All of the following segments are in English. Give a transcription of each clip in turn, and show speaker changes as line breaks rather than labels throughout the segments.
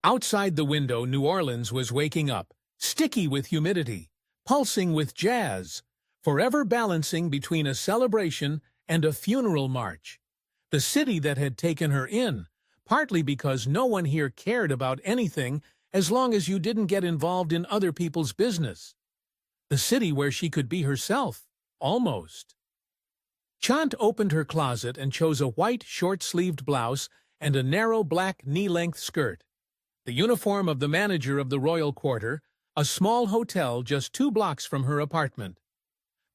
Outside the window, New Orleans was waking up, sticky with humidity, pulsing with jazz, forever balancing between a celebration and a funeral march. The city that had taken her in, partly because no one here cared about anything as long as you didn't get involved in other people's business. The city where she could be herself, almost. Chante opened her closet and chose a white short-sleeved blouse and a narrow black knee-length skirt. The uniform of the manager of the Royal Quarter, a small hotel just 2 blocks from her apartment.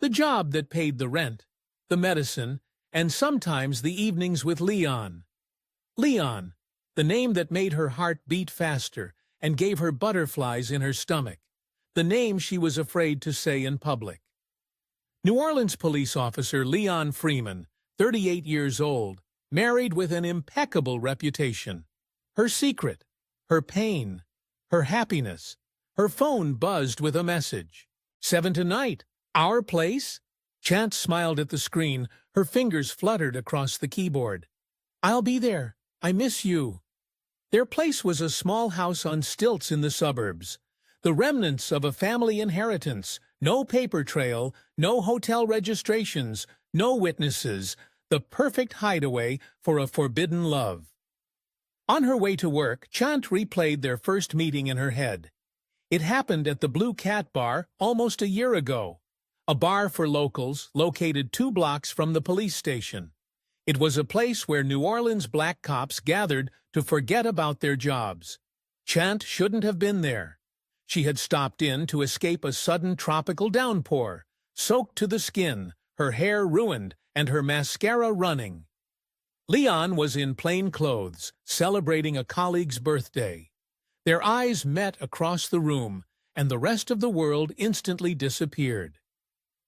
The job that paid the rent, the medicine, and sometimes the evenings with Leon. Leon, the name that made her heart beat faster and gave her butterflies in her stomach. The name she was afraid to say in public. New Orleans police officer Leon Freeman, 38 years old, married with an impeccable reputation. Her secret, her pain, her happiness. Her phone buzzed with a message. 7 tonight. Our place? Chante smiled at the screen, her fingers fluttered across the keyboard. I'll be there. I miss you. Their place was a small house on stilts in the suburbs. The remnants of a family inheritance. No paper trail, no hotel registrations, no witnesses. The perfect hideaway for a forbidden love. On her way to work, Chante replayed their first meeting in her head. It happened at the Blue Cat Bar almost a year ago. A bar for locals located 2 blocks from the police station. It was a place where New Orleans black cops gathered to forget about their jobs. Chante shouldn't have been there. She had stopped in to escape a sudden tropical downpour, soaked to the skin, her hair ruined, and her mascara running. Leon was in plain clothes, celebrating a colleague's birthday. Their eyes met across the room, and the rest of the world instantly disappeared.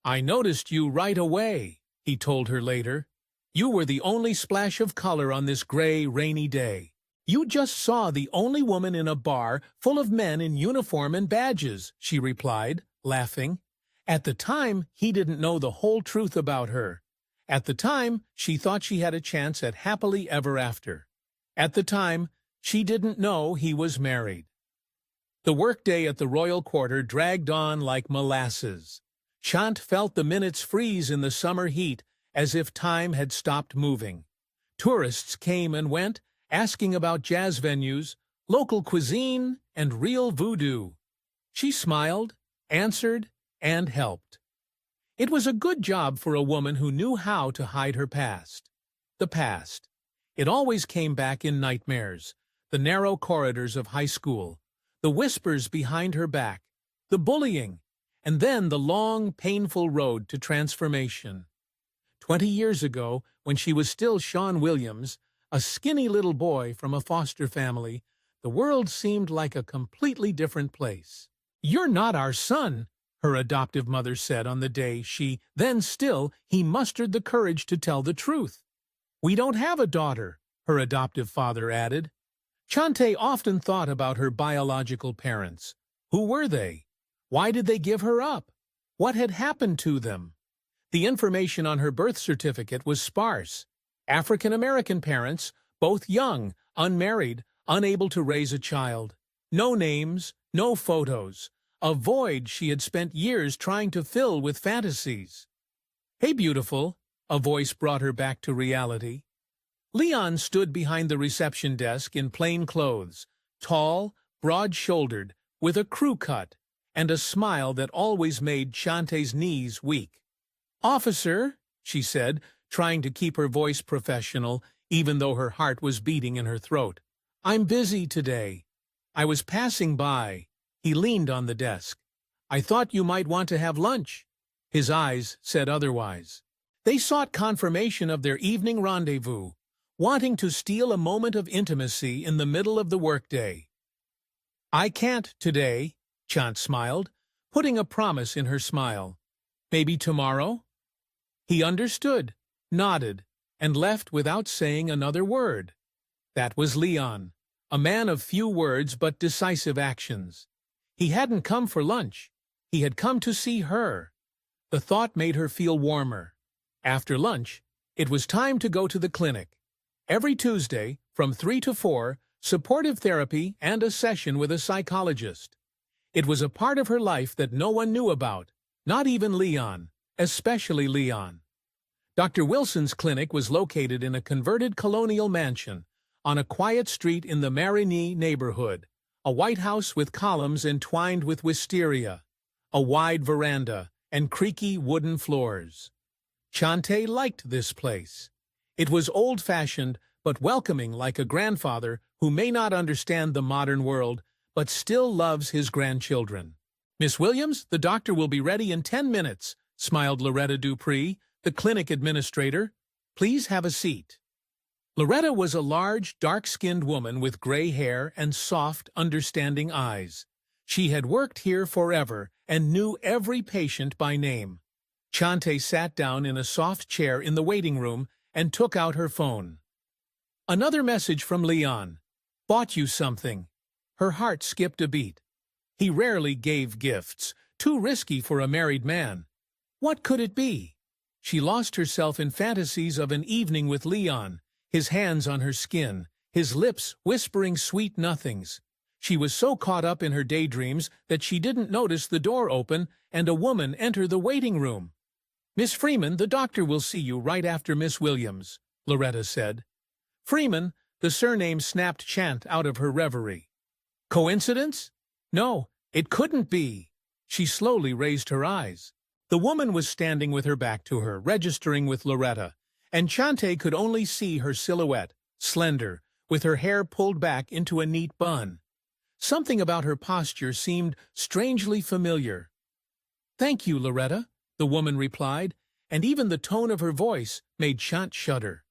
I noticed you right away, he told her later. You were the only splash of color on this gray, rainy day. You just saw the only woman in a bar full of men in uniform and badges, she replied, laughing. At the time, he didn't know the whole truth about her. At the time, she thought she had a chance at happily ever after. At the time, she didn't know he was married. The workday at the Royal Quarter dragged on like molasses. Chante felt the minutes freeze in the summer heat as if time had stopped moving. Tourists came and went, asking about jazz venues, local cuisine, and real voodoo. She smiled, answered, and helped. It was a good job for a woman who knew how to hide her past. The past. It always came back in nightmares. The narrow corridors of high school, the whispers behind her back, the bullying, and then the long, painful road to transformation. 20 years ago, when she was still Sean Williams, a skinny little boy from a foster family, the world seemed like a completely different place. You're not our son, her adoptive mother said on the day he mustered the courage to tell the truth. We don't have a daughter, her adoptive father added. Chante often thought about her biological parents. Who were they? Why did they give her up? What had happened to them? The information on her birth certificate was sparse. African-American parents, both young, unmarried, unable to raise a child. No names, no photos. A void she had spent years trying to fill with fantasies. Hey, beautiful, a voice brought her back to reality. Leon stood behind the reception desk in plain clothes, tall, broad-shouldered, with a crew cut, and a smile that always made Chante's knees weak. Officer, she said, trying to keep her voice professional, even though her heart was beating in her throat. I'm busy today. I was passing by. He leaned on the desk. I thought you might want to have lunch. His eyes said otherwise. They sought confirmation of their evening rendezvous, wanting to steal a moment of intimacy in the middle of the workday. I can't today, Chante smiled, putting a promise in her smile. Maybe tomorrow? He understood, nodded, and left without saying another word. That was Leon, a man of few words but decisive actions. He hadn't come for lunch. He had come to see her. The thought made her feel warmer. After lunch, it was time to go to the clinic. Every Tuesday, from 3 to 4, supportive therapy, and a session with a psychologist. It was a part of her life that no one knew about, not even Leon, especially Leon. Dr. Wilson's clinic was located in a converted colonial mansion on a quiet street in the Marigny neighborhood, a white house with columns entwined with wisteria, a wide veranda, and creaky wooden floors. Chante liked this place. It was old-fashioned but welcoming, like a grandfather who may not understand the modern world but still loves his grandchildren. "Miss Williams, the doctor will be ready in 10 minutes, smiled Loretta Dupree, the clinic administrator. "Please have a seat." Loretta was a large, dark-skinned woman with gray hair and soft, understanding eyes. She had worked here forever and knew every patient by name. Chante sat down in a soft chair in the waiting room and took out her phone. "Another message from Leon. Bought you something." Her heart skipped a beat. He rarely gave gifts, too risky for a married man. What could it be? She lost herself in fantasies of an evening with Leon, his hands on her skin, his lips whispering sweet nothings. She was so caught up in her daydreams that she didn't notice the door open and a woman enter the waiting room. "Miss Freeman, the doctor will see you right after Miss Williams," Loretta said. Freeman, the surname, snapped Chante out of her reverie. Coincidence? No, it couldn't be. She slowly raised her eyes. The woman was standing with her back to her, registering with Loretta, and Chante could only see her silhouette, slender, with her hair pulled back into a neat bun. Something about her posture seemed strangely familiar. "Thank you, Loretta," the woman replied, and even the tone of her voice made Chante shudder.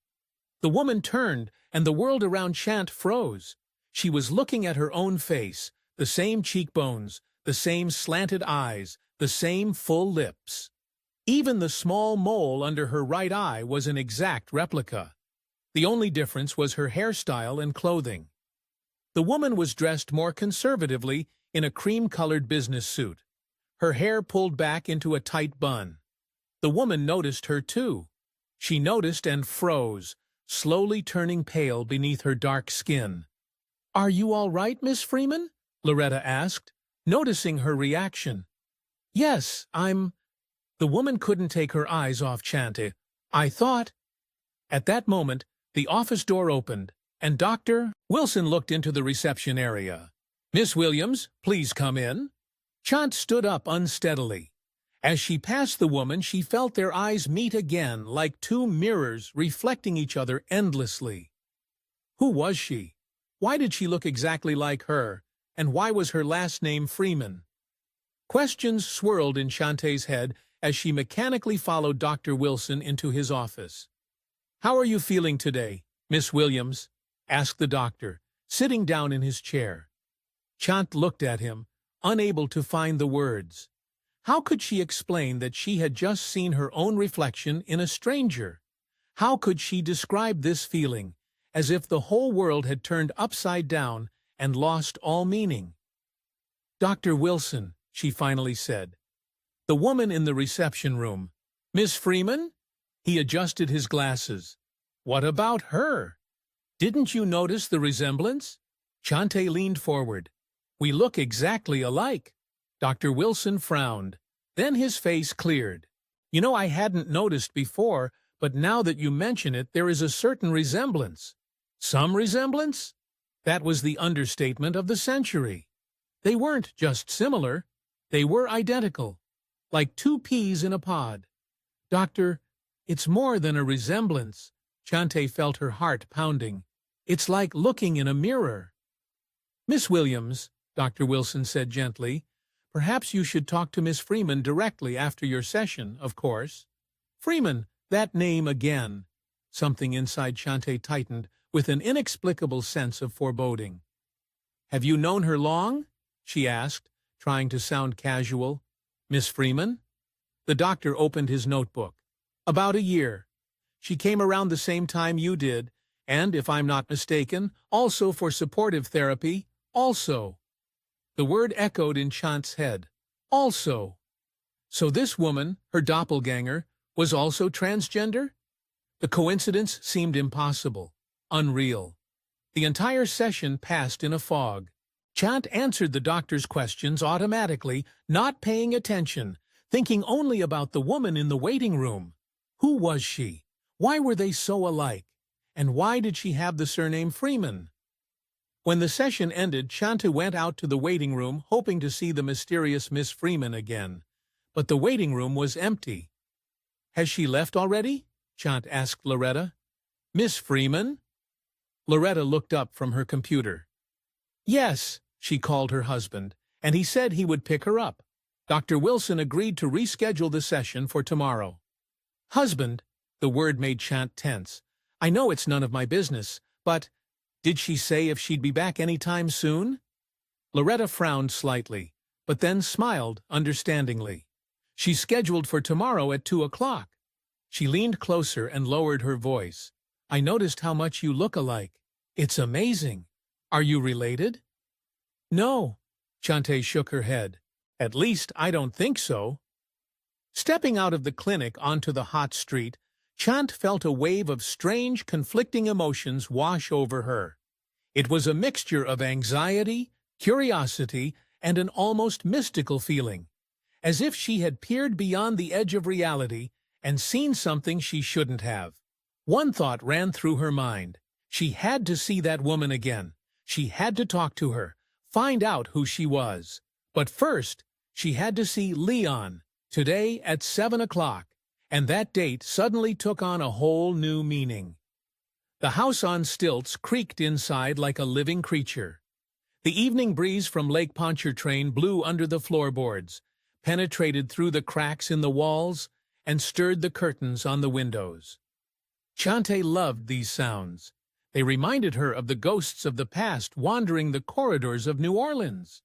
The woman turned, and the world around Chante froze. She was looking at her own face, the same cheekbones, the same slanted eyes, the same full lips. Even the small mole under her right eye was an exact replica. The only difference was her hairstyle and clothing. The woman was dressed more conservatively in a cream-colored business suit, her hair pulled back into a tight bun. The woman noticed her too. She noticed and froze, slowly turning pale beneath her dark skin. "Are you all right, Miss Freeman?" Loretta asked, noticing her reaction. "Yes, I'm—" The woman couldn't take her eyes off Chante. "I thought—" At that moment, the office door opened, and Dr. Wilson looked into the reception area. "Miss Williams, please come in." Chante stood up unsteadily. As she passed the woman, she felt their eyes meet again, like two mirrors reflecting each other endlessly. Who was she? Why did she look exactly like her? And why was her last name Freeman? Questions swirled in Chante's head as she mechanically followed Dr. Wilson into his office. "How are you feeling today, Miss Williams?" asked the doctor, sitting down in his chair. Chante looked at him, unable to find the words. How could she explain that she had just seen her own reflection in a stranger? How could she describe this feeling, as if the whole world had turned upside down and lost all meaning? "Dr. Wilson," she finally said. The woman in the reception room. "Miss Freeman?" He adjusted his glasses. "What about her? Didn't you notice the resemblance?" Chante leaned forward. "We look exactly alike." Dr. Wilson frowned. Then his face cleared. "You know, I hadn't noticed before, but now that you mention it, there is a certain resemblance." Some resemblance? That was the understatement of the century. They weren't just similar. They were identical, like two peas in a pod. "Doctor, it's more than a resemblance." Chante felt her heart pounding. "It's like looking in a mirror." "Miss Williams," Dr. Wilson said gently, "perhaps you should talk to Miss Freeman directly after your session, of course." Freeman, that name again. Something inside Chante tightened with an inexplicable sense of foreboding. "Have you known her long?" she asked, trying to sound casual. "Miss Freeman?" The doctor opened his notebook. "About a year. She came around the same time you did, and, if I'm not mistaken, also for supportive therapy. Also." The word echoed in Chante's head. Also. So this woman, her doppelganger, was also transgender? The coincidence seemed impossible, unreal. The entire session passed in a fog. Chante answered the doctor's questions automatically, not paying attention, thinking only about the woman in the waiting room. Who was she? Why were they so alike? And why did she have the surname Freeman? When the session ended, Chante went out to the waiting room, hoping to see the mysterious Miss Freeman again. But the waiting room was empty. "Has she left already?" Chante asked Loretta. "Miss Freeman?" Loretta looked up from her computer. "Yes," she called her husband, and he said he would pick her up. Dr. Wilson agreed to reschedule the session for tomorrow. "Husband," the word made Chante tense. "I know it's none of my business, but did she say if she'd be back any time soon?" Loretta frowned slightly, but then smiled understandingly. "She's scheduled for tomorrow at 2 o'clock. She leaned closer and lowered her voice. "I noticed how much you look alike. It's amazing. Are you related?" "No," Chante shook her head. "At least, I don't think so." Stepping out of the clinic onto the hot street, Chante felt a wave of strange, conflicting emotions wash over her. It was a mixture of anxiety, curiosity, and an almost mystical feeling, as if she had peered beyond the edge of reality and seen something she shouldn't have. One thought ran through her mind. She had to see that woman again. She had to talk to her, find out who she was. But first, she had to see Leon, today at 7 o'clock, and that date suddenly took on a whole new meaning. The house on stilts creaked inside like a living creature. The evening breeze from Lake Pontchartrain blew under the floorboards, penetrated through the cracks in the walls, and stirred the curtains on the windows. Chante loved these sounds. They reminded her of the ghosts of the past wandering the corridors of New Orleans.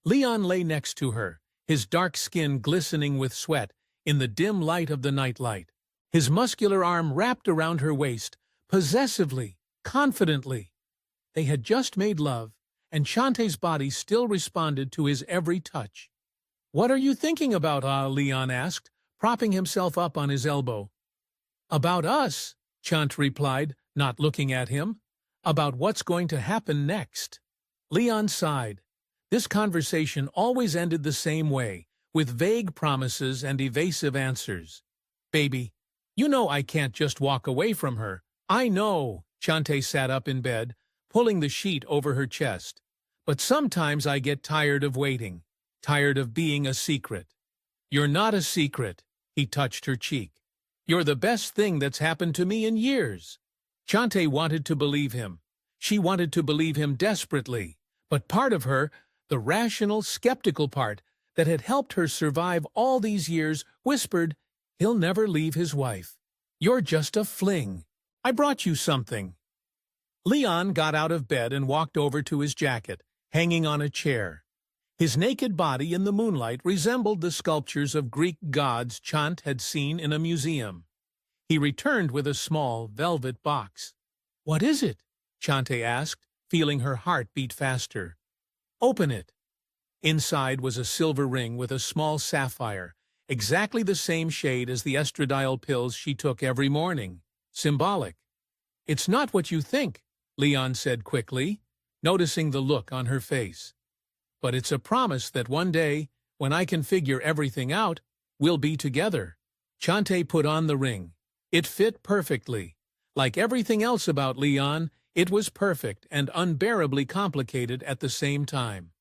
Leon lay next to her, his dark skin glistening with sweat in the dim light of the nightlight, his muscular arm wrapped around her waist, possessively, confidently. They had just made love, and Chante's body still responded to his every touch. "What are you thinking about, Leon asked, propping himself up on his elbow. "About us," Chante replied, not looking at him. "About what's going to happen next." Leon sighed. This conversation always ended the same way, with vague promises and evasive answers. "Baby, you know I can't just walk away from her." "I know," Chante sat up in bed, pulling the sheet over her chest. "But sometimes I get tired of waiting, tired of being a secret." "You're not a secret," he touched her cheek. "You're the best thing that's happened to me in years." Chante wanted to believe him. She wanted to believe him desperately. But part of her, the rational, skeptical part that had helped her survive all these years, whispered, "He'll never leave his wife. You're just a fling. I brought you something." Leon got out of bed and walked over to his jacket, hanging on a chair. His naked body in the moonlight resembled the sculptures of Greek gods Chante had seen in a museum. He returned with a small, velvet box. "What is it?" Chante asked, feeling her heart beat faster. "Open it." Inside was a silver ring with a small sapphire, exactly the same shade as the estradiol pills she took every morning. Symbolic. "It's not what you think," Leon said quickly, noticing the look on her face. "But it's a promise that one day, when I can figure everything out, we'll be together." Chante put on the ring. It fit perfectly. Like everything else about Leon, it was perfect and unbearably complicated at the same time.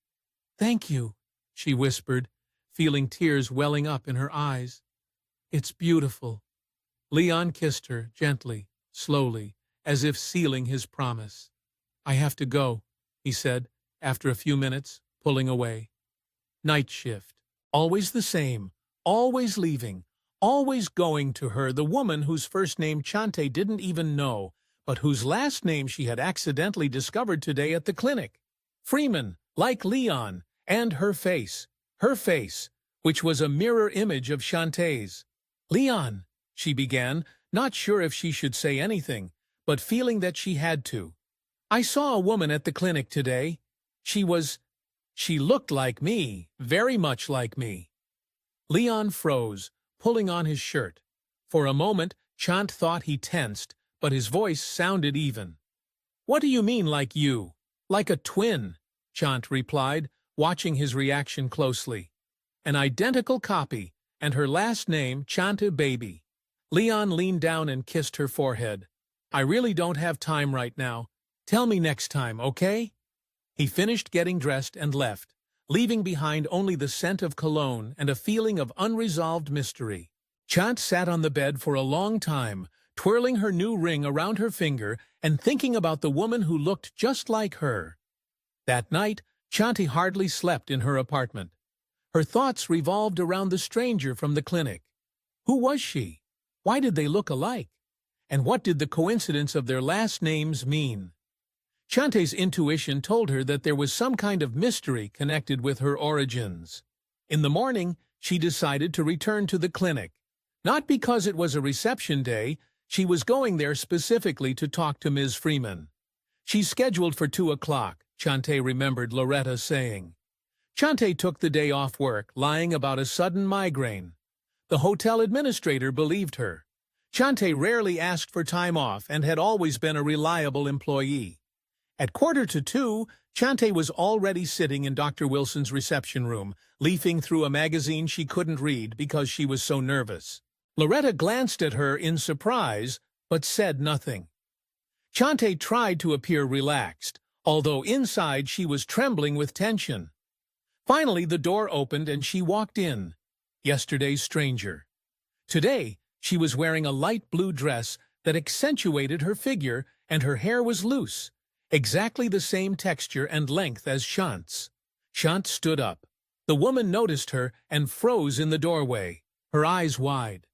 "Thank you," she whispered, feeling tears welling up in her eyes. "It's beautiful." Leon kissed her, gently, slowly, as if sealing his promise. "I have to go," he said, after a few minutes, pulling away. Night shift. Always the same, always leaving, always going to her, the woman whose first name Chante didn't even know, but whose last name she had accidentally discovered today at the clinic. Freeman, like Leon, and her face, which was a mirror image of Chante's. "Leon," she began, not sure if she should say anything, but feeling that she had to. "I saw a woman at the clinic today. She looked like me, very much like me." Leon froze, pulling on his shirt. For a moment, Chante thought he tensed, but his voice sounded even. What do you mean, like you? Like a twin, Chante replied, watching his reaction closely. An identical copy, and her last name, Chante baby. Leon leaned down and kissed her forehead. I really don't have time right now. Tell me next time, okay? He finished getting dressed and left, leaving behind only the scent of cologne and a feeling of unresolved mystery. Chante sat on the bed for a long time, twirling her new ring around her finger and thinking about the woman who looked just like her. That night, Chante hardly slept in her apartment. Her thoughts revolved around the stranger from the clinic. Who was she? Why did they look alike? And what did the coincidence of their last names mean? Chante's intuition told her that there was some kind of mystery connected with her origins. In the morning, she decided to return to the clinic. Not because it was a reception day, she was going there specifically to talk to Ms. Freeman. She's scheduled for 2 o'clock, Chante remembered Loretta saying. Chante took the day off work, lying about a sudden migraine. The hotel administrator believed her. Chante rarely asked for time off and had always been a reliable employee. At 1:45, Chante was already sitting in Dr. Wilson's reception room, leafing through a magazine she couldn't read because she was so nervous. Loretta glanced at her in surprise, but said nothing. Chante tried to appear relaxed, although inside she was trembling with tension. Finally, the door opened and she walked in. Yesterday's stranger. Today, she was wearing a light blue dress that accentuated her figure, and her hair was loose, exactly the same texture and length as Chante's. Chante stood up. The woman noticed her and froze in the doorway, her eyes wide.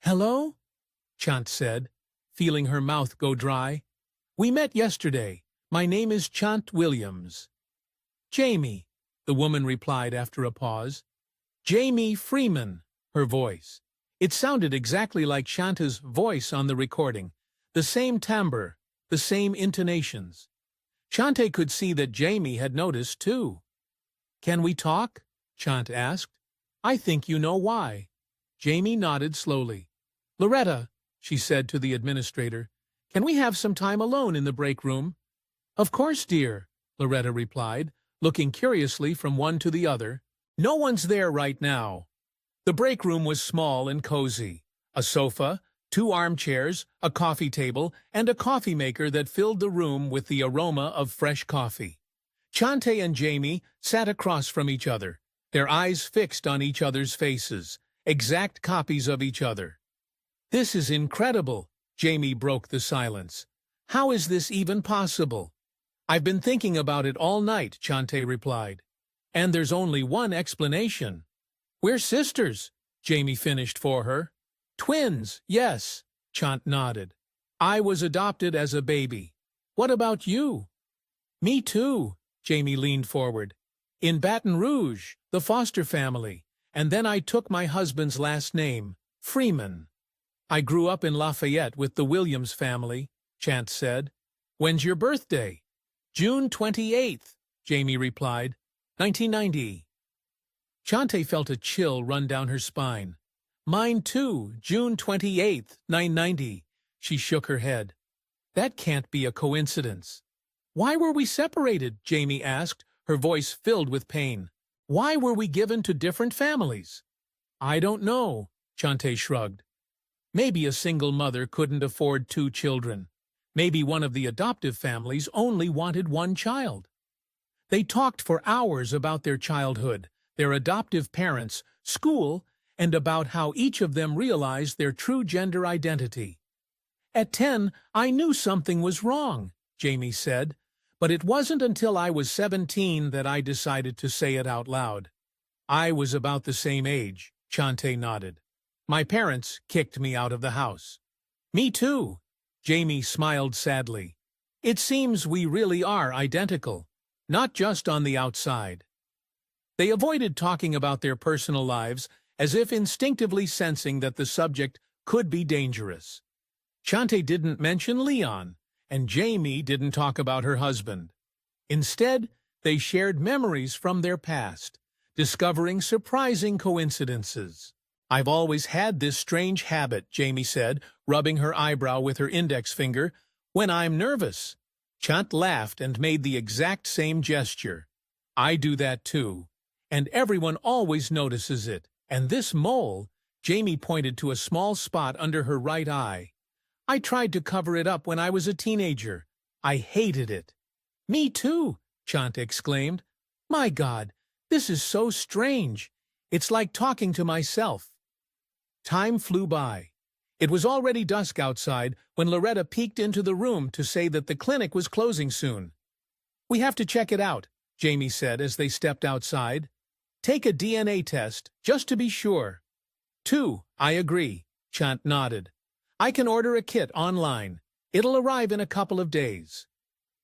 "Hello?" Chante said, feeling her mouth go dry. "We met yesterday. My name is Chante Williams." "Jamie," the woman replied after a pause. "Jamie Freeman," her voice. It sounded exactly like Chante's voice on the recording, the same timbre, the same intonations. Chante could see that Jamie had noticed, too. "Can we talk?" Chante asked. "I think you know why." Jamie nodded slowly. "Loretta," she said to the administrator, "can we have some time alone in the break room?" "Of course, dear," Loretta replied, looking curiously from one to the other. "No one's there right now." The break room was small and cozy. A sofa, 2 armchairs, a coffee table, and a coffee maker that filled the room with the aroma of fresh coffee. Chante and Jamie sat across from each other, their eyes fixed on each other's faces, exact copies of each other. "This is incredible," Jamie broke the silence. "How is this even possible?" "I've been thinking about it all night," Chante replied. "And there's only one explanation." "We're sisters," Jamie finished for her. "Twins, yes," Chante nodded. "I was adopted as a baby. What about you?" "Me too," Jamie leaned forward. "In Baton Rouge, the foster family, and then I took my husband's last name, Freeman." "I grew up in Lafayette with the Williams family," Chante said. "When's your birthday?" "June 28th, Jamie replied. 1990. Chante felt a chill run down her spine. "Mine too, June 28th, 990. She shook her head. "That can't be a coincidence." "Why were we separated?" Jamie asked, her voice filled with pain. "Why were we given to different families?" "I don't know," Chante shrugged. "Maybe a single mother couldn't afford 2 children. Maybe one of the adoptive families only wanted 1 child." They talked for hours about their childhood, their adoptive parents, school, and about how each of them realized their true gender identity. "At 10, I knew something was wrong," Jamie said, "but it wasn't until I was 17 that I decided to say it out loud." "I was about the same age," Chante nodded. "My parents kicked me out of the house." "Me too," Jamie smiled sadly. "It seems we really are identical, not just on the outside." They avoided talking about their personal lives, as if instinctively sensing that the subject could be dangerous. Chante didn't mention Leon, and Jamie didn't talk about her husband. Instead, they shared memories from their past, discovering surprising coincidences. "I've always had this strange habit," Jamie said, rubbing her eyebrow with her index finger, "when I'm nervous." Chante laughed and made the exact same gesture. I do that too. And everyone always notices it. And this mole, Jamie pointed to a small spot under her right eye. I tried to cover it up when I was a teenager. I hated it. Me too, Chante exclaimed. My God, this is so strange. It's like talking to myself. Time flew by. It was already dusk outside when Loretta peeked into the room to say that the clinic was closing soon. We have to check it out, Jamie said as they stepped outside. Take a DNA test, just to be sure. 2, I agree, Chante nodded. I can order a kit online. It'll arrive in a couple of days.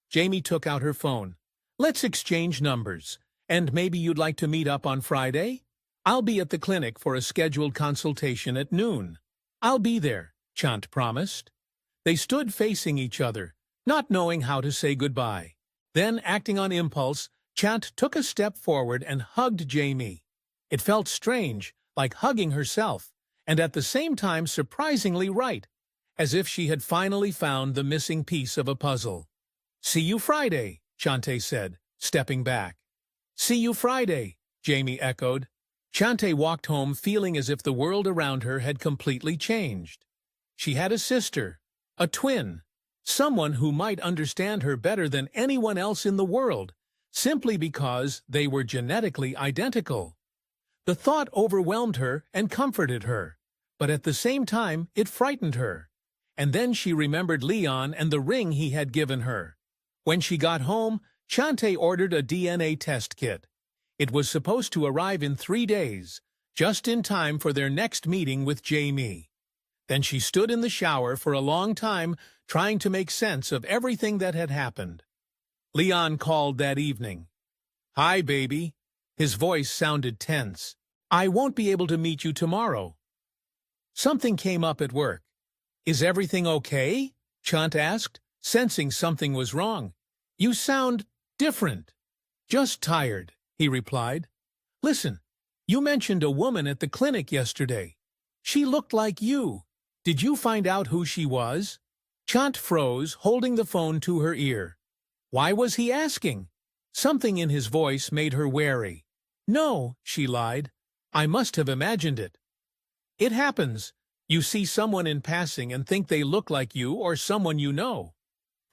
Jamie took out her phone. Let's exchange numbers. And maybe you'd like to meet up on Friday? I'll be at the clinic for a scheduled consultation at noon. I'll be there, Chante promised. They stood facing each other, not knowing how to say goodbye. Then, acting on impulse, Chante took a step forward and hugged Jamie. It felt strange, like hugging herself, and at the same time surprisingly right, as if she had finally found the missing piece of a puzzle. See you Friday, Chante said, stepping back. See you Friday, Jamie echoed. Chante walked home feeling as if the world around her had completely changed. She had a sister, a twin, someone who might understand her better than anyone else in the world, simply because they were genetically identical. The thought overwhelmed her and comforted her, but at the same time it frightened her. And then she remembered Leon and the ring he had given her. When she got home, Chante ordered a DNA test kit. It was supposed to arrive in 3 days, just in time for their next meeting with Jamie. Then she stood in the shower for a long time, trying to make sense of everything that had happened. Leon called that evening. Hi, baby. His voice sounded tense. I won't be able to meet you tomorrow. Something came up at work. Is everything okay? Chante asked, sensing something was wrong. You sound different. Just tired, he replied. Listen, you mentioned a woman at the clinic yesterday. She looked like you. Did you find out who she was? Chante froze, holding the phone to her ear. Why was he asking? Something in his voice made her wary. No, she lied. I must have imagined it. It happens. You see someone in passing and think they look like you or someone you know.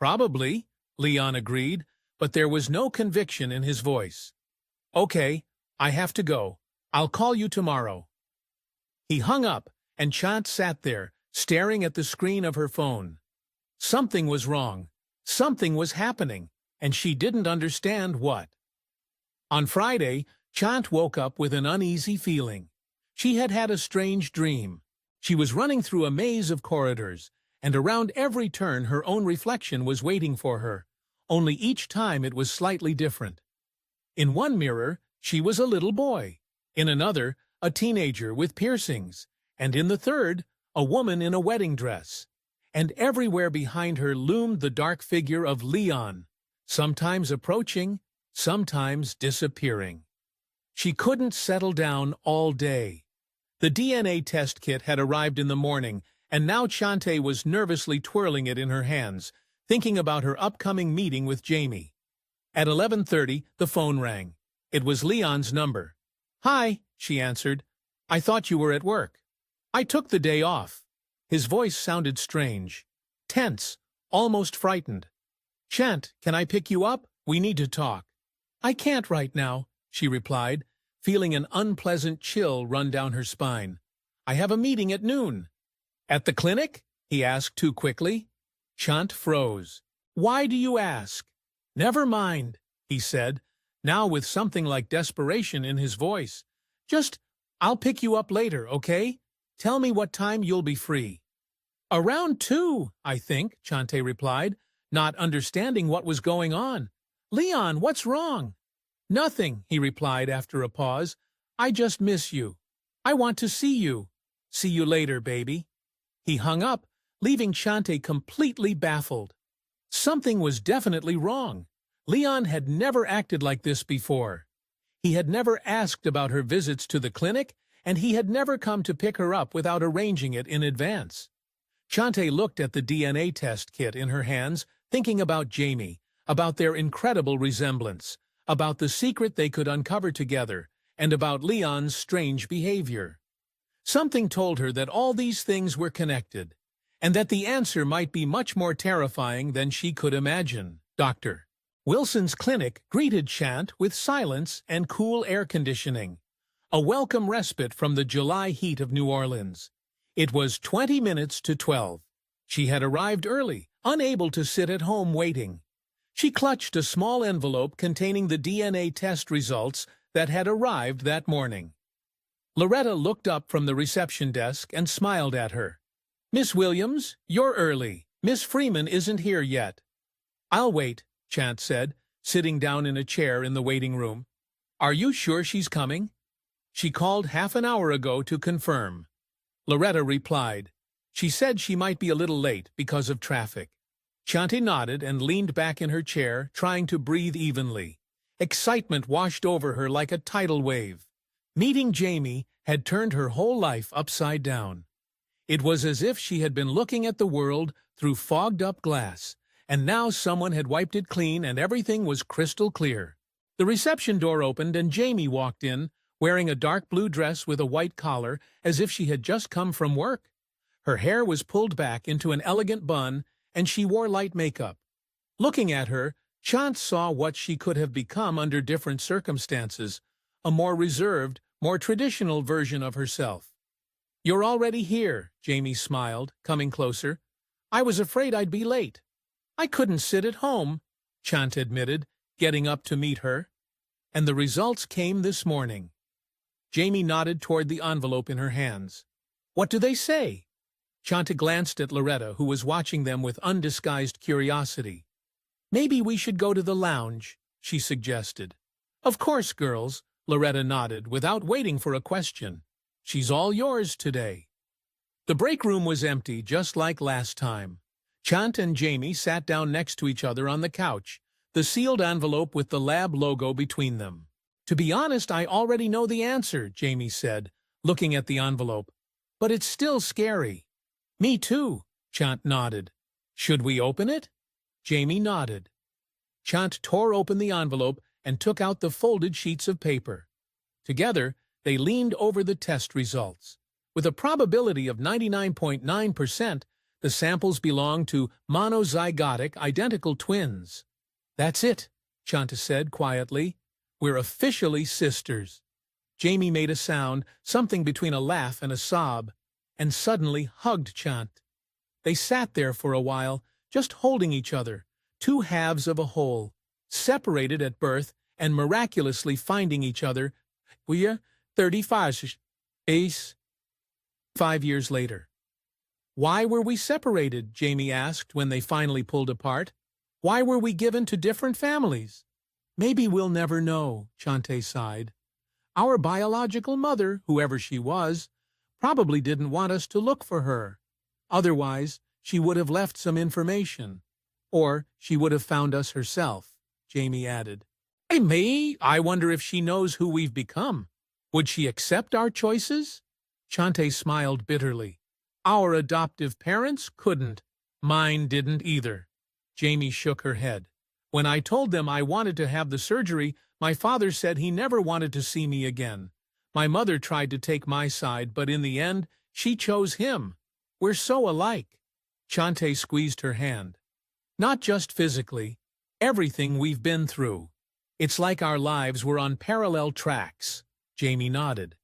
Probably, Leon agreed, but there was no conviction in his voice. Okay, I have to go. I'll call you tomorrow. He hung up, and Chante sat there, staring at the screen of her phone. Something was wrong. Something was happening, and she didn't understand what. On Friday, Chante woke up with an uneasy feeling. She had had a strange dream. She was running through a maze of corridors, and around every turn her own reflection was waiting for her, only each time it was slightly different. In one mirror, she was a little boy. In another, a teenager with piercings. And in the third, a woman in a wedding dress. And everywhere behind her loomed the dark figure of Leon, sometimes approaching, sometimes disappearing. She couldn't settle down all day. The DNA test kit had arrived in the morning, and now Chante was nervously twirling it in her hands, thinking about her upcoming meeting with Jamie. At 11:30, the phone rang. It was Leon's number. Hi, she answered. I thought you were at work. I took the day off. His voice sounded strange, tense, almost frightened. Chante, can I pick you up? We need to talk. I can't right now, she replied, feeling an unpleasant chill run down her spine. I have a meeting at noon. At the clinic? He asked too quickly. Chante froze. Why do you ask? Never mind, he said, now with something like desperation in his voice. I'll pick you up later, okay? Tell me what time you'll be free. Around 2, I think, Chante replied, not understanding what was going on. Leon, what's wrong? Nothing, he replied after a pause. I just miss you. I want to see you. See you later, baby. He hung up, leaving Chante completely baffled. Something was definitely wrong. Leon had never acted like this before. He had never asked about her visits to the clinic, and he had never come to pick her up without arranging it in advance. Chante looked at the DNA test kit in her hands, thinking about Jamie, about their incredible resemblance, about the secret they could uncover together, and about Leon's strange behavior. Something told her that all these things were connected, and that the answer might be much more terrifying than she could imagine. Dr. Wilson's clinic greeted Chante with silence and cool air conditioning, a welcome respite from the July heat of New Orleans. It was 20 minutes to 12. She had arrived early, unable to sit at home waiting. She clutched a small envelope containing the DNA test results that had arrived that morning. Loretta looked up from the reception desk and smiled at her. "Miss Williams, you're early. Miss Freeman isn't here yet." "I'll wait," Chante said, sitting down in a chair in the waiting room. "Are you sure she's coming?" "She called half an hour ago to confirm." Loretta replied. "She said she might be a little late because of traffic." Chante nodded and leaned back in her chair, trying to breathe evenly. Excitement washed over her like a tidal wave. Meeting Jamie had turned her whole life upside down. It was as if she had been looking at the world through fogged-up glass, and now someone had wiped it clean and everything was crystal clear. The reception door opened and Jamie walked in, wearing a dark blue dress with a white collar, as if she had just come from work. Her hair was pulled back into an elegant bun, and she wore light makeup. Looking at her, Chante saw what she could have become under different circumstances, a more reserved, more traditional version of herself. "You're already here," Jamie smiled, coming closer. "I was afraid I'd be late." "I couldn't sit at home," Chante admitted, getting up to meet her. "And the results came this morning." Jamie nodded toward the envelope in her hands. "What do they say?" Chante glanced at Loretta, who was watching them with undisguised curiosity. "Maybe we should go to the lounge," she suggested. "Of course, girls," Loretta nodded, without waiting for a question. "She's all yours today." The break room was empty, just like last time. Chante and Jamie sat down next to each other on the couch, the sealed envelope with the lab logo between them. "To be honest, I already know the answer," Jamie said, looking at the envelope. "But it's still scary." "Me too," Chante nodded. "Should we open it?" Jamie nodded. Chante tore open the envelope and took out the folded sheets of paper. Together, they leaned over the test results. With a probability of 99.9%, the samples belonged to monozygotic identical twins. "That's it," Chante said quietly. "We're officially sisters." Jamie made a sound, something between a laugh and a sob, and suddenly hugged Chante. They sat there for a while, just holding each other, two halves of a whole, separated at birth and miraculously finding each other. "We're 35 ace 5 years later." "Why were we separated?" Jamie asked when they finally pulled apart. "Why were we given to different families?" "Maybe we'll never know," Chante sighed. "Our biological mother, whoever she was, probably didn't want us to look for her. Otherwise, she would have left some information. Or she would have found us herself," Jamie added. I wonder if she knows who we've become. Would she accept our choices?" Chante smiled bitterly. "Our adoptive parents couldn't. Mine didn't either." Jamie shook her head. "When I told them I wanted to have the surgery, my father said he never wanted to see me again. My mother tried to take my side, but in the end, she chose him. We're so alike." Chante squeezed her hand. "Not just physically. Everything we've been through. It's like our lives were on parallel tracks." Jamie nodded.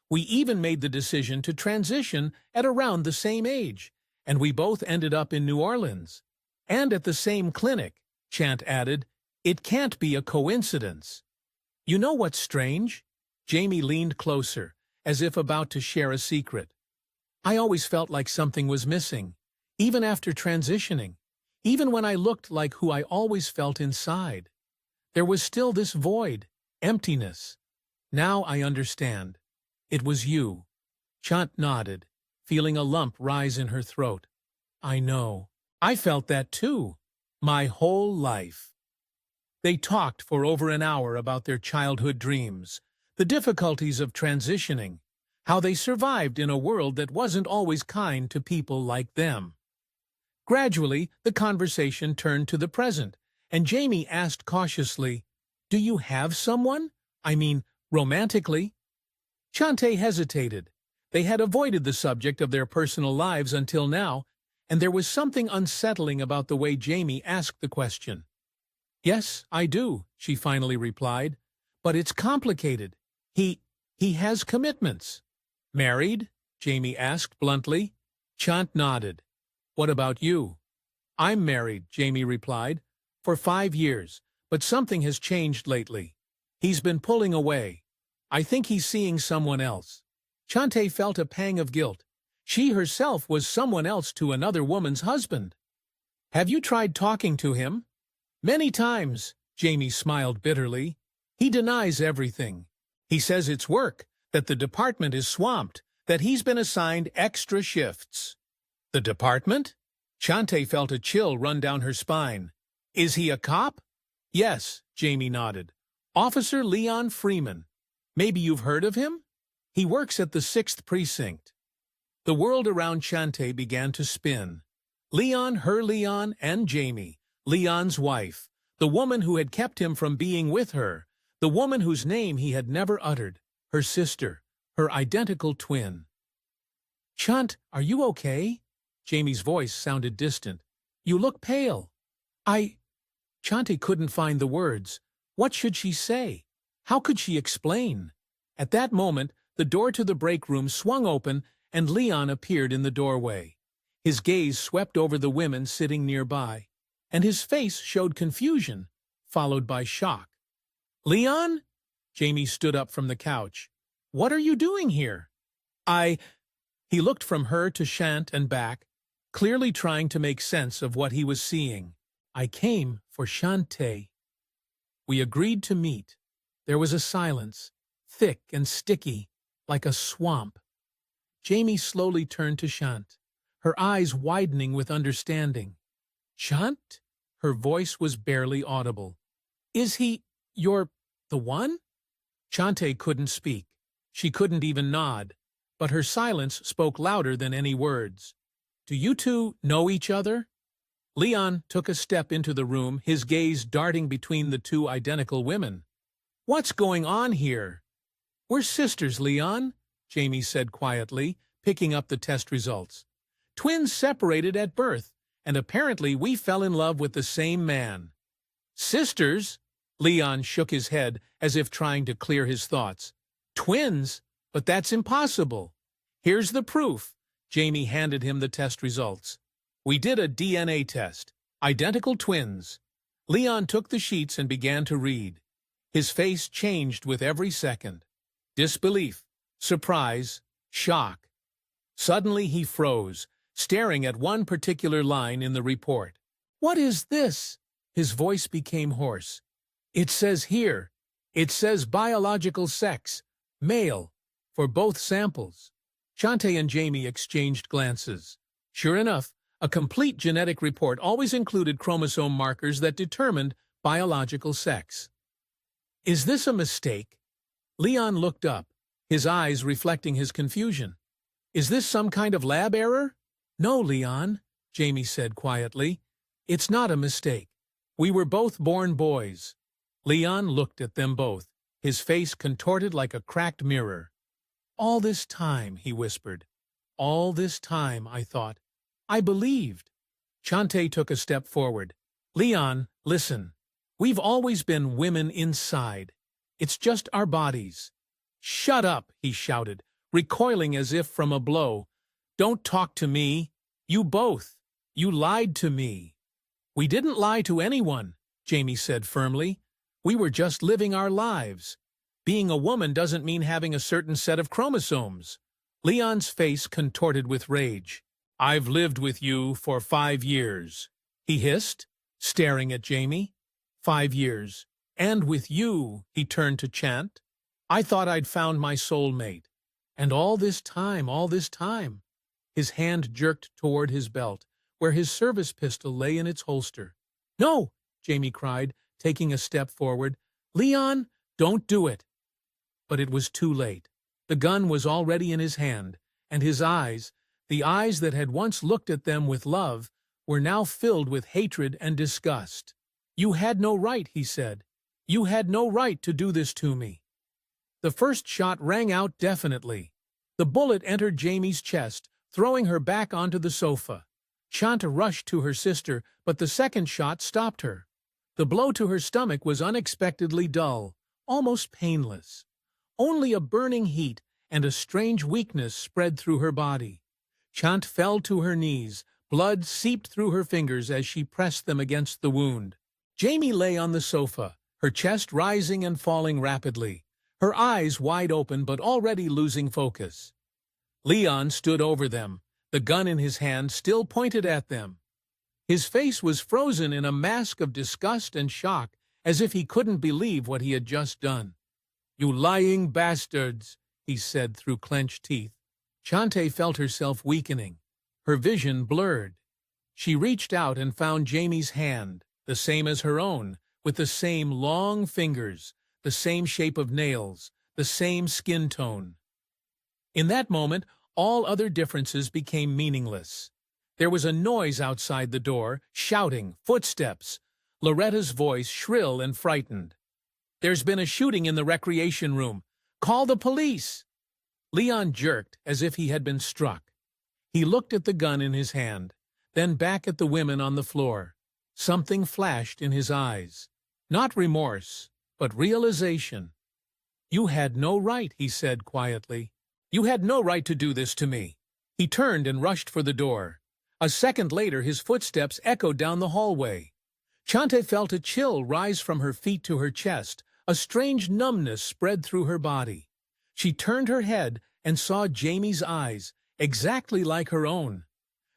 "We even made the decision to transition at around the same age, and we both ended up in New Orleans. And at the same clinic," Chante added. "It can't be a coincidence." "You know what's strange?" Jamie leaned closer, as if about to share a secret. "I always felt like something was missing, even after transitioning, even when I looked like who I always felt inside. There was still this void, emptiness. Now I understand. It was you." Chante nodded, feeling a lump rise in her throat. "I know. I felt that too. My whole life." They talked for over an hour about their childhood dreams, the difficulties of transitioning, how they survived in a world that wasn't always kind to people like them. Gradually, the conversation turned to the present, and Jamie asked cautiously, "Do you have someone? I mean, romantically?" Chante hesitated. They had avoided the subject of their personal lives until now, and there was something unsettling about the way Jamie asked the question. "Yes, I do," she finally replied. "But it's complicated. He has commitments." "Married?" Jamie asked bluntly. Chante nodded. "What about you?" "I'm married," Jamie replied, "for 5 years, but something has changed lately. He's been pulling away. I think he's seeing someone else." Chante felt a pang of guilt. She herself was someone else to another woman's husband. "Have you tried talking to him?" "Many times," Jamie smiled bitterly. "He denies everything. He says it's work, that the department is swamped, that he's been assigned extra shifts." "The department?" Chante felt a chill run down her spine. "Is he a cop?" "Yes," Jamie nodded. "Officer Leon Freeman. Maybe you've heard of him? He works at the 6th Precinct." The world around Chante began to spin. Leon, her Leon, and Jamie, Leon's wife, the woman who had kept him from being with her, the woman whose name he had never uttered, her sister, her identical twin. "Chante, are you okay?" Jamie's voice sounded distant. "You look pale." Chante couldn't find the words. What should she say? How could she explain? At that moment, the door to the break room swung open and Leon appeared in the doorway. His gaze swept over the women sitting nearby, and his face showed confusion, followed by shock. "Leon?" Jamie stood up from the couch. "What are you doing here?" He looked from her to Chante and back, clearly trying to make sense of what he was seeing. "I came for Chante." We agreed to meet. There was a silence, thick and sticky, like a swamp. Jamie slowly turned to Chante, her eyes widening with understanding. "Chante?" Her voice was barely audible. "Is he the one?" Chante couldn't speak. She couldn't even nod, but her silence spoke louder than any words. "Do you two know each other?" Leon took a step into the room, his gaze darting between the two identical women. "What's going on here?" "We're sisters, Leon," Jamie said quietly, picking up the test results. "Twins separated at birth, and apparently we fell in love with the same man." "Sisters?" Leon shook his head as if trying to clear his thoughts. "Twins? But that's impossible." "Here's the proof." Jamie handed him the test results. "We did a DNA test. Identical twins." Leon took the sheets and began to read. His face changed with every second. Disbelief, surprise, shock. Suddenly he froze, staring at one particular line in the report. "What is this?" His voice became hoarse. "It says here. It says biological sex, male, for both samples." Chante and Jamie exchanged glances. Sure enough, a complete genetic report always included chromosome markers that determined biological sex. "Is this a mistake?" Leon looked up, his eyes reflecting his confusion. "Is this some kind of lab error?" "No, Leon," Jamie said quietly. "It's not a mistake. We were both born boys." Leon looked at them both, his face contorted like a cracked mirror. "All this time," he whispered. "All this time, I thought. I believed." Chante took a step forward. "Leon, listen. We've always been women inside. It's just our bodies." "Shut up," he shouted, recoiling as if from a blow. "Don't talk to me. You both. You lied to me." "We didn't lie to anyone," Jamie said firmly. "We were just living our lives. Being a woman doesn't mean having a certain set of chromosomes." Leon's face contorted with rage. "I've lived with you for 5 years," he hissed, staring at Jamie. 5 years. "And with you," he turned to Chante. "I thought I'd found my soulmate. And all this time. His hand jerked toward his belt, where his service pistol lay in its holster. "No!" Jamie cried, taking a step forward. "Leon, don't do it!" But it was too late. The gun was already in his hand, and his eyes, the eyes that had once looked at them with love, were now filled with hatred and disgust. "You had no right," he said. "You had no right to do this to me." The first shot rang out definitely. The bullet entered Jamie's chest, throwing her back onto the sofa. Chante rushed to her sister, but the second shot stopped her. The blow to her stomach was unexpectedly dull, almost painless. Only a burning heat and a strange weakness spread through her body. Chante fell to her knees. Blood seeped through her fingers as she pressed them against the wound. Jamie lay on the sofa, her chest rising and falling rapidly, her eyes wide open but already losing focus. Leon stood over them, the gun in his hand still pointed at them. His face was frozen in a mask of disgust and shock, as if he couldn't believe what he had just done. "You lying bastards," he said through clenched teeth. Chante felt herself weakening, her vision blurred. She reached out and found Jamie's hand, the same as her own, with the same long fingers, the same shape of nails, the same skin tone. In that moment, all other differences became meaningless. There was a noise outside the door, shouting, footsteps. Loretta's voice shrill and frightened. "There's been a shooting in the recreation room. Call the police!" Leon jerked as if he had been struck. He looked at the gun in his hand, then back at the women on the floor. Something flashed in his eyes. Not remorse, but realization. "You had no right," he said quietly. "You had no right to do this to me." He turned and rushed for the door. A second later, his footsteps echoed down the hallway. Chante felt a chill rise from her feet to her chest. A strange numbness spread through her body. She turned her head and saw Jamie's eyes, exactly like her own.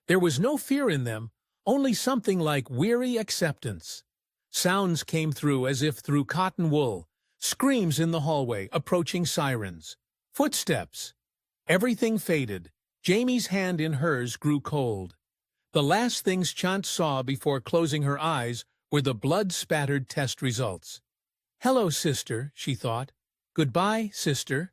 There was no fear in them, only something like weary acceptance. Sounds came through as if through cotton wool. Screams in the hallway, approaching sirens. Footsteps. Everything faded. Jamie's hand in hers grew cold. The last things Chante saw before closing her eyes were the blood-spattered test results. "Hello, sister," she thought. "Goodbye, sister."